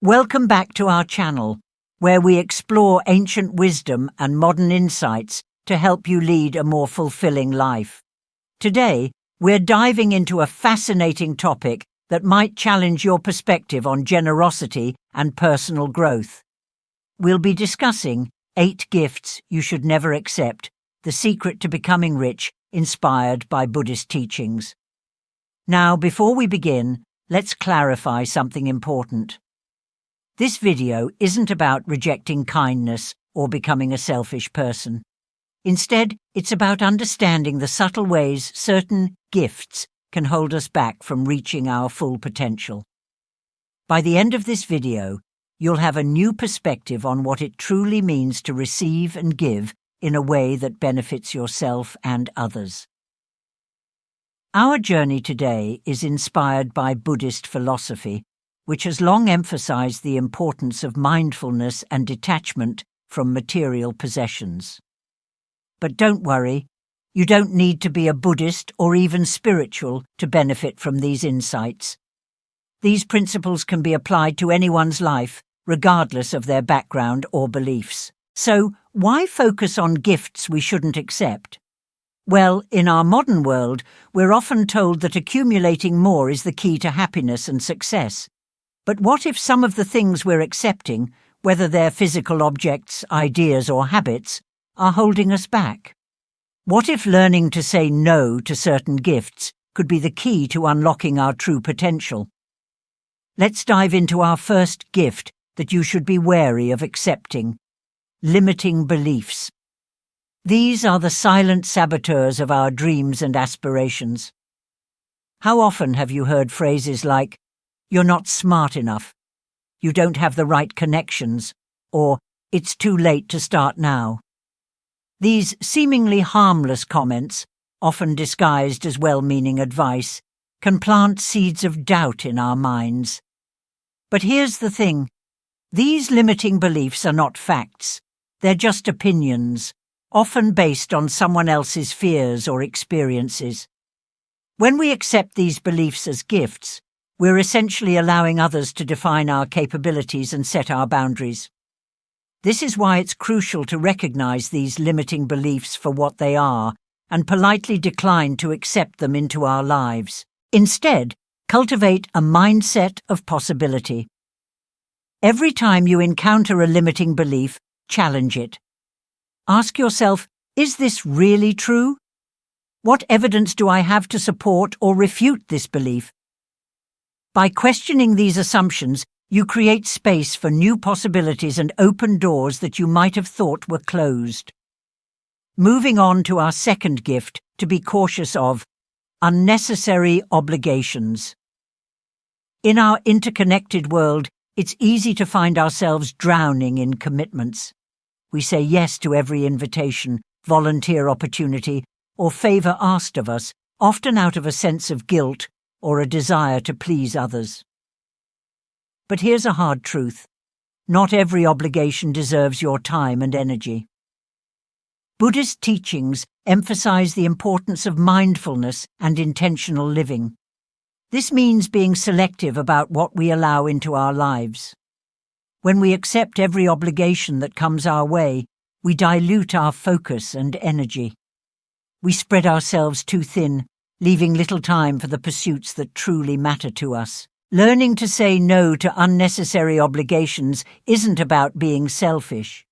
Welcome back to our channel, where we explore ancient wisdom and modern insights to help you lead a more fulfilling life. Today, we're diving into a fascinating topic that might challenge your perspective on generosity and personal growth. We'll be discussing 8 gifts you should never accept, the secret to becoming rich, inspired by Buddhist teachings. Now, before we begin, let's clarify something important. This video isn't about rejecting kindness or becoming a selfish person. Instead, it's about understanding the subtle ways certain gifts can hold us back from reaching our full potential. By the end of this video, you'll have a new perspective on what it truly means to receive and give in a way that benefits yourself and others. Our journey today is inspired by Buddhist philosophy, which has long emphasized the importance of mindfulness and detachment from material possessions. But don't worry, you don't need to be a Buddhist or even spiritual to benefit from these insights. These principles can be applied to anyone's life, regardless of their background or beliefs. So, why focus on gifts we shouldn't accept? Well, in our modern world, we're often told that accumulating more is the key to happiness and success. But what if some of the things we're accepting, whether they're physical objects, ideas, or habits, are holding us back? What if learning to say no to certain gifts could be the key to unlocking our true potential? Let's dive into our first gift that you should be wary of accepting: limiting beliefs. These are the silent saboteurs of our dreams and aspirations. How often have you heard phrases like, "You're not smart enough," "You don't have the right connections," or "It's too late to start now"? These seemingly harmless comments, often disguised as well-meaning advice, can plant seeds of doubt in our minds. But here's the thing: these limiting beliefs are not facts. They're just opinions, often based on someone else's fears or experiences. When we accept these beliefs as gifts, we're essentially allowing others to define our capabilities and set our boundaries. This is why it's crucial to recognize these limiting beliefs for what they are and politely decline to accept them into our lives. Instead, cultivate a mindset of possibility. Every time you encounter a limiting belief, challenge it. Ask yourself, is this really true? What evidence do I have to support or refute this belief? By questioning these assumptions, you create space for new possibilities and open doors that you might have thought were closed. Moving on to our second gift to be cautious of: unnecessary obligations. In our interconnected world, it's easy to find ourselves drowning in commitments. We say yes to every invitation, volunteer opportunity, or favor asked of us, often out of a sense of guilt or a desire to please others. But here's a hard truth: not every obligation deserves your time and energy. Buddhist teachings emphasize the importance of mindfulness and intentional living. This means being selective about what we allow into our lives. When we accept every obligation that comes our way, we dilute our focus and energy. We spread ourselves too thin, leaving little time for the pursuits that truly matter to us. Learning to say no to unnecessary obligations isn't about being selfish.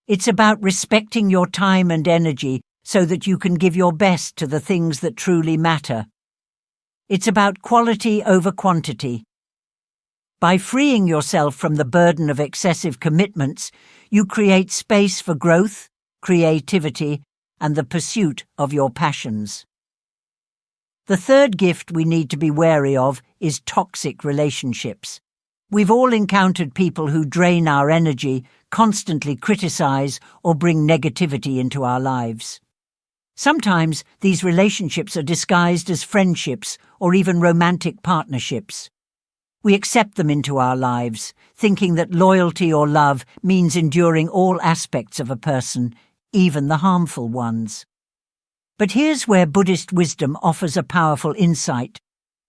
It's about respecting your time and energy so that you can give your best to the things that truly matter. It's about quality over quantity. By freeing yourself from the burden of excessive commitments, you create space for growth, creativity, and the pursuit of your passions. The third gift we need to be wary of is toxic relationships. We've all encountered people who drain our energy, constantly criticize, or bring negativity into our lives. Sometimes these relationships are disguised as friendships or even romantic partnerships. We accept them into our lives, thinking that loyalty or love means enduring all aspects of a person, even the harmful ones. But here's where Buddhist wisdom offers a powerful insight.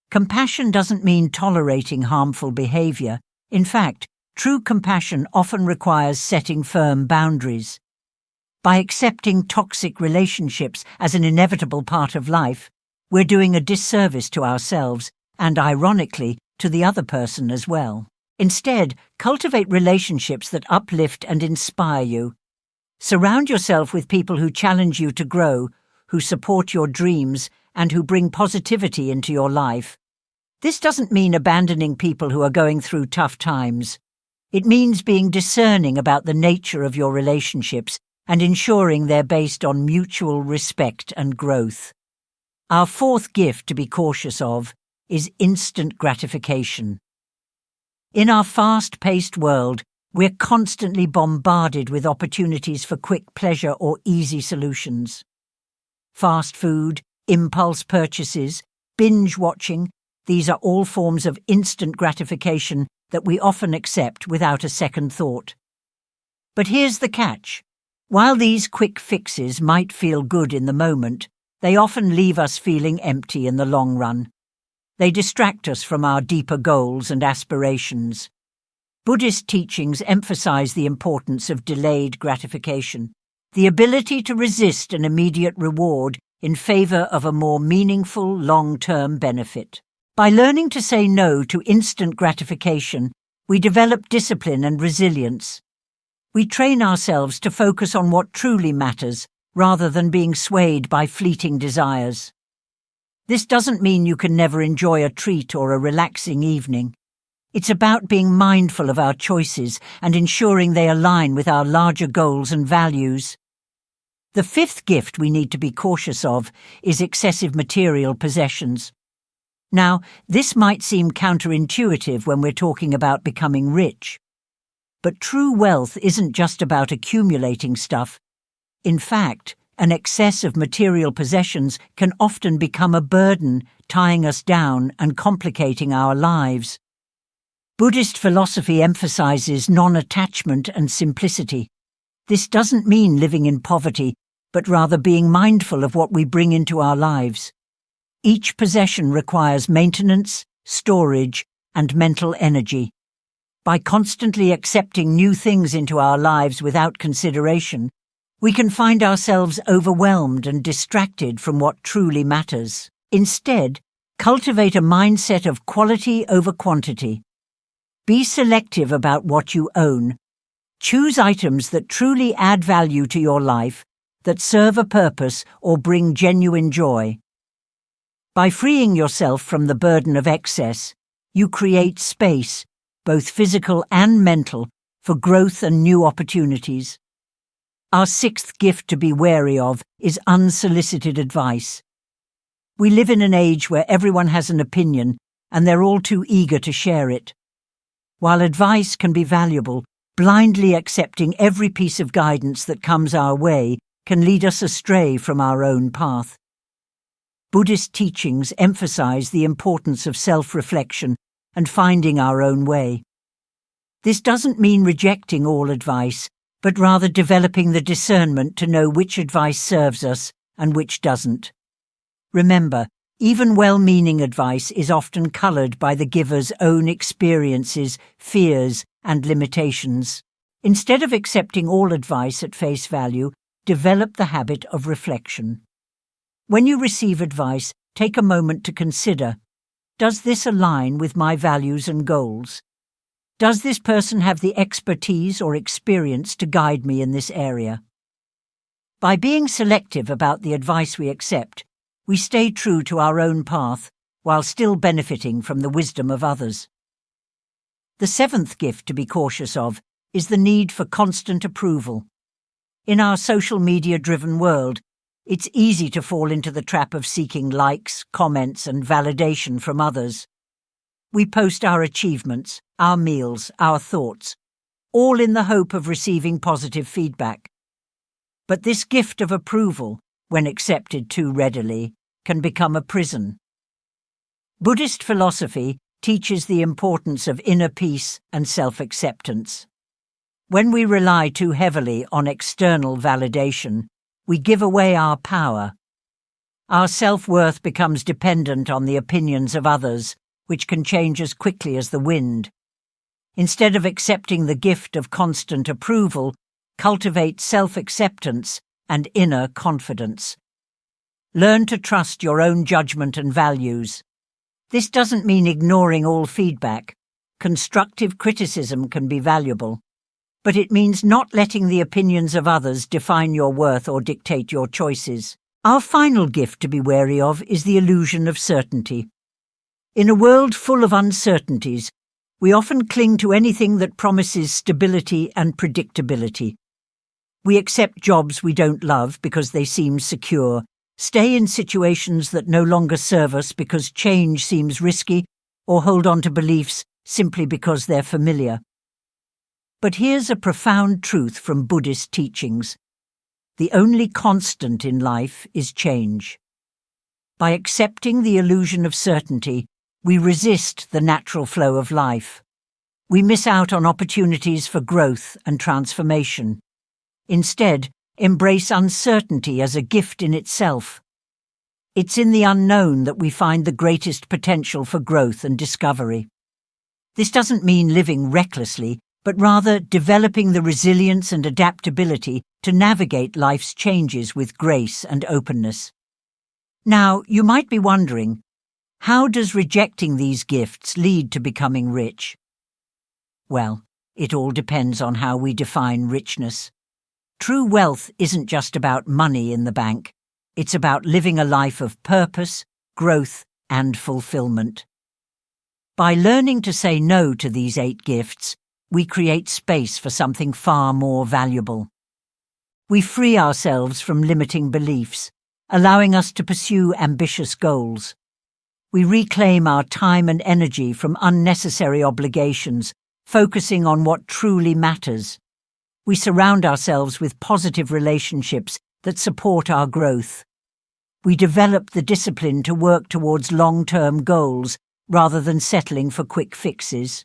Compassion doesn't mean tolerating harmful behavior. In fact, True compassion often requires setting firm boundaries. By accepting toxic relationships as an inevitable part of life, we're doing a disservice to ourselves and, ironically, to the other person as well. Instead, cultivate relationships that uplift and inspire you. Surround yourself with people who challenge you to grow, who support your dreams, and who bring positivity into your life. This doesn't mean abandoning people who are going through tough times. It means being discerning about the nature of your relationships and ensuring they're based on mutual respect and growth. Our fourth gift to be cautious of is instant gratification. In our fast-paced world, we're constantly bombarded with opportunities for quick pleasure or easy solutions. Fast food, impulse purchases, binge watching, these are all forms of instant gratification that we often accept without a second thought. But here's the catch. While these quick fixes might feel good in the moment, they often leave us feeling empty in the long run. They distract us from our deeper goals and aspirations. Buddhist teachings emphasize the importance of delayed gratification, the ability to resist an immediate reward in favor of a more meaningful long-term benefit. By learning to say no to instant gratification, we develop discipline and resilience. We train ourselves to focus on what truly matters, rather than being swayed by fleeting desires. This doesn't mean you can never enjoy a treat or a relaxing evening. It's about being mindful of our choices and ensuring they align with our larger goals and values. The fifth gift we need to be cautious of is excessive material possessions. Now, this might seem counterintuitive when we're talking about becoming rich. But true wealth isn't just about accumulating stuff. In fact, an excess of material possessions can often become a burden, tying us down and complicating our lives. Buddhist philosophy emphasizes non-attachment and simplicity. This doesn't mean living in poverty, but rather being mindful of what we bring into our lives. Each possession requires maintenance, storage, and mental energy. By constantly accepting new things into our lives without consideration, we can find ourselves overwhelmed and distracted from what truly matters. Instead, cultivate a mindset of quality over quantity. Be selective about what you own. Choose items that truly add value to your life, that serve a purpose or bring genuine joy. By freeing yourself from the burden of excess, you create space, both physical and mental, for growth and new opportunities. Our sixth gift to be wary of is unsolicited advice. We live in an age where everyone has an opinion and they're all too eager to share it. While advice can be valuable, blindly accepting every piece of guidance that comes our way can lead us astray from our own path. Buddhist teachings emphasize the importance of self-reflection and finding our own way. This doesn't mean rejecting all advice, but rather developing the discernment to know which advice serves us and which doesn't. Remember, even well-meaning advice is often colored by the giver's own experiences, fears, and limitations. Instead of accepting all advice at face value, develop the habit of reflection. When you receive advice, take a moment to consider, does this align with my values and goals? Does this person have the expertise or experience to guide me in this area? By being selective about the advice we accept, we stay true to our own path while still benefiting from the wisdom of others. The seventh gift to be cautious of is the need for constant approval. In our social media-driven world, it's easy to fall into the trap of seeking likes, comments, and validation from others. We post our achievements, our meals, our thoughts, all in the hope of receiving positive feedback. But this gift of approval, when accepted too readily, can become a prison. Buddhist philosophy teaches the importance of inner peace and self-acceptance. When we rely too heavily on external validation, we give away our power. Our self-worth becomes dependent on the opinions of others, which can change as quickly as the wind. Instead of accepting the gift of constant approval, cultivate self-acceptance and inner confidence. Learn to trust your own judgment and values. This doesn't mean ignoring all feedback. Constructive criticism can be valuable. But it means not letting the opinions of others define your worth or dictate your choices. Our final gift to be wary of is the illusion of certainty. In a world full of uncertainties, we often cling to anything that promises stability and predictability. We accept jobs we don't love because they seem secure, stay in situations that no longer serve us because change seems risky, or hold on to beliefs simply because they're familiar. But here's a profound truth from Buddhist teachings. The only constant in life is change. By accepting the illusion of certainty, we resist the natural flow of life. We miss out on opportunities for growth and transformation. Instead, embrace uncertainty as a gift in itself. It's in the unknown that we find the greatest potential for growth and discovery. This doesn't mean living recklessly, but rather developing the resilience and adaptability to navigate life's changes with grace and openness. Now, you might be wondering, how does rejecting these gifts lead to becoming rich? Well, it all depends on how we define richness. True wealth isn't just about money in the bank. It's about living a life of purpose, growth, and fulfillment. By learning to say no to these 8 gifts, we create space for something far more valuable. We free ourselves from limiting beliefs, allowing us to pursue ambitious goals. We reclaim our time and energy from unnecessary obligations, focusing on what truly matters. We surround ourselves with positive relationships that support our growth. We develop the discipline to work towards long-term goals rather than settling for quick fixes.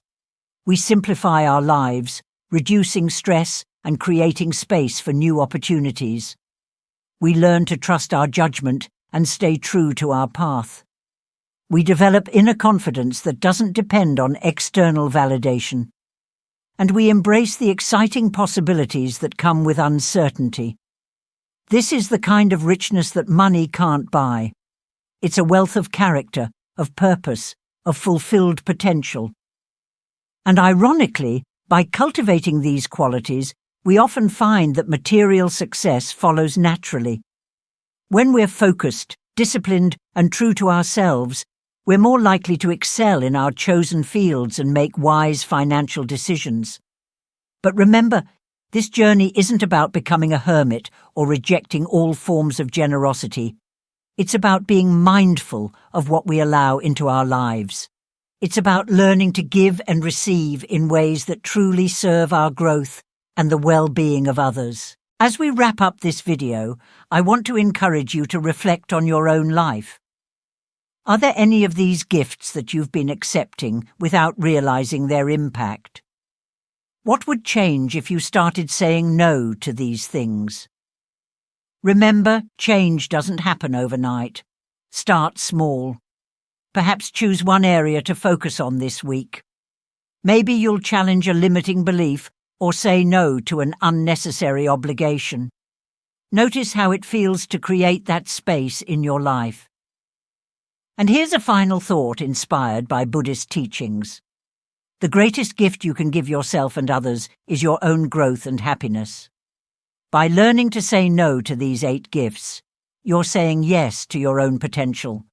We simplify our lives, reducing stress and creating space for new opportunities. We learn to trust our judgment and stay true to our path. We develop inner confidence that doesn't depend on external validation. And we embrace the exciting possibilities that come with uncertainty. This is the kind of richness that money can't buy. It's a wealth of character, of purpose, of fulfilled potential. And ironically, by cultivating these qualities, we often find that material success follows naturally. When we're focused, disciplined, and true to ourselves, we're more likely to excel in our chosen fields and make wise financial decisions. But remember, this journey isn't about becoming a hermit or rejecting all forms of generosity. It's about being mindful of what we allow into our lives. It's about learning to give and receive in ways that truly serve our growth and the well-being of others. As we wrap up this video, I want to encourage you to reflect on your own life. Are there any of these gifts that you've been accepting without realizing their impact? What would change if you started saying no to these things? Remember, change doesn't happen overnight. Start small. Perhaps choose one area to focus on this week. Maybe you'll challenge a limiting belief or say no to an unnecessary obligation. Notice how it feels to create that space in your life. And here's a final thought inspired by Buddhist teachings. The greatest gift you can give yourself and others is your own growth and happiness. By learning to say no to these 8 gifts, you're saying yes to your own potential.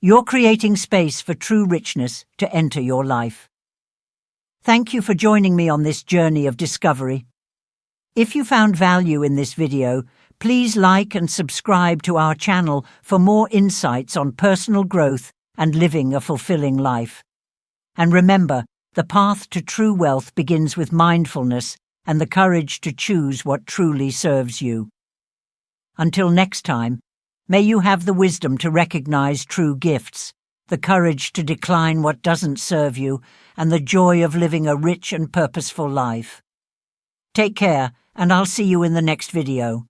You're creating space for true richness to enter your life. Thank you for joining me on this journey of discovery. If you found value in this video, please like and subscribe to our channel for more insights on personal growth and living a fulfilling life. And remember, the path to true wealth begins with mindfulness and the courage to choose what truly serves you. Until next time, may you have the wisdom to recognize true gifts, the courage to decline what doesn't serve you, and the joy of living a rich and purposeful life. Take care, and I'll see you in the next video.